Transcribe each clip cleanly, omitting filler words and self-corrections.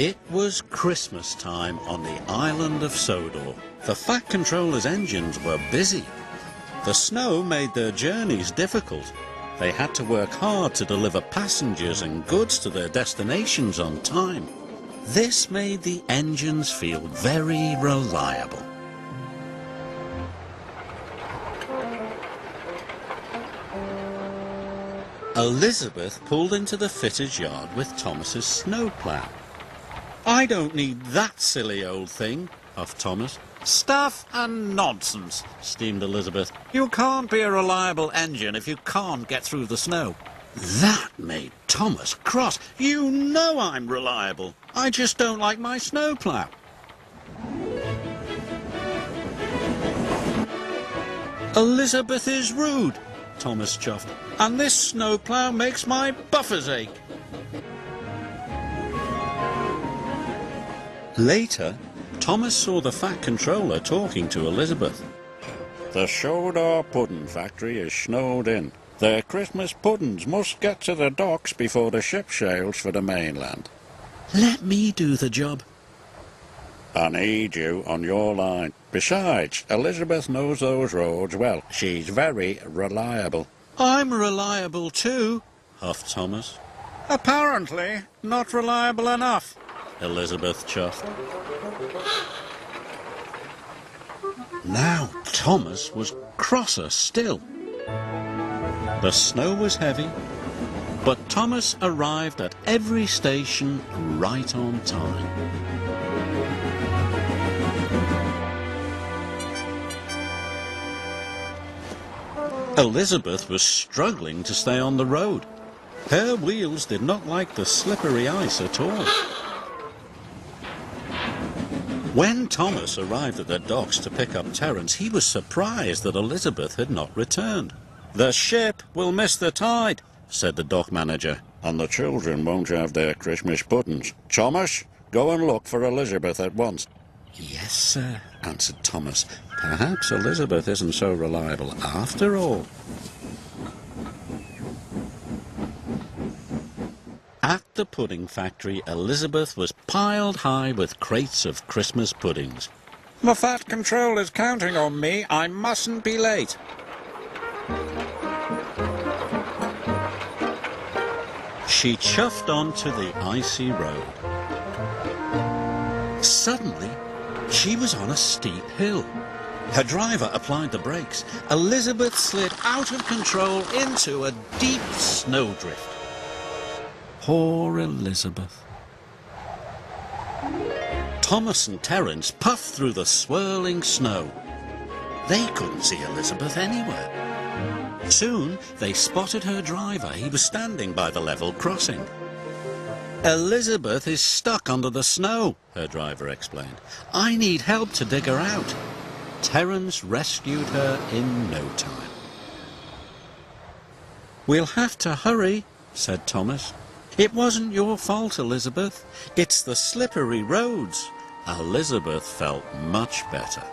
It was Christmas time on the island of Sodor. The Fat Controller's engines were busy. The snow made their journeys difficult. They had to work hard to deliver passengers and goods to their destinations on time. This made the engines feel very reliable. Elizabeth pulled into the fitter's yard with Thomas's snowplow. "I don't need that silly old thing," puffed Thomas. "Stuff and nonsense," steamed Elizabeth. "You can't be a reliable engine if you can't get through the snow." That made Thomas cross. "You know I'm reliable. I just don't like my snowplow." "Elizabeth is rude," Thomas chuffed, "and this snowplow makes my buffers ache." Later, Thomas saw the Fat Controller talking to Elizabeth. "The Sodor pudding factory is snowed in. Their Christmas puddings must get to the docks before the ship sails for the mainland." "Let me do the job." "I need you on your line. Besides, Elizabeth knows those roads well. She's very reliable." "I'm reliable too," huffed Thomas. "Apparently not reliable enough," Elizabeth chuffed. Now Thomas was crosser still. The snow was heavy, but Thomas arrived at every station right on time. Elizabeth was struggling to stay on the road. Her wheels did not like the slippery ice at all. When Thomas arrived at the docks to pick up Terence, he was surprised that Elizabeth had not returned. "The ship will miss the tide," said the dock manager, "and the children won't have their Christmas puddings. Thomas, go and look for Elizabeth at once." "Yes, sir," answered Thomas. Perhaps Elizabeth isn't so reliable after all. At the pudding factory, Elizabeth was piled high with crates of Christmas puddings. "The Fat Controller's counting on me. I mustn't be late." She chuffed onto the icy road. Suddenly, she was on a steep hill. Her driver applied the brakes. Elizabeth slid out of control into a deep snowdrift. Poor Elizabeth. Thomas and Terence puffed through the swirling snow. They couldn't see Elizabeth anywhere. Soon they spotted her driver. He was standing by the level crossing. "Elizabeth is stuck under the snow," her driver explained. "I need help to dig her out." Terence rescued her in no time. "We'll have to hurry," said Thomas. "It wasn't your fault, Elizabeth. It's the slippery roads." Elizabeth felt much better.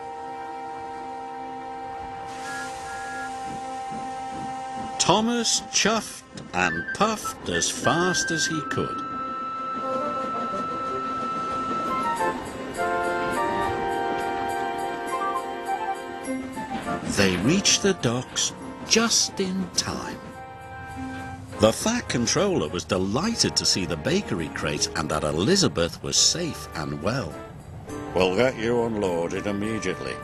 Thomas chuffed and puffed as fast as he could. They reached the docks just in time. The Fat Controller was delighted to see the bakery crate and that Elizabeth was safe and well. "We'll get you unloaded immediately."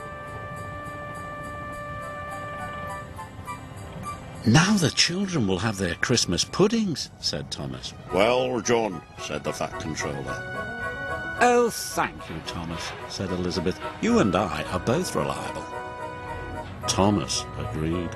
"Now the children will have their Christmas puddings," said Thomas. "Well done," said the Fat Controller. "Oh, thank you, Thomas," said Elizabeth. "You and I are both reliable." Thomas agreed.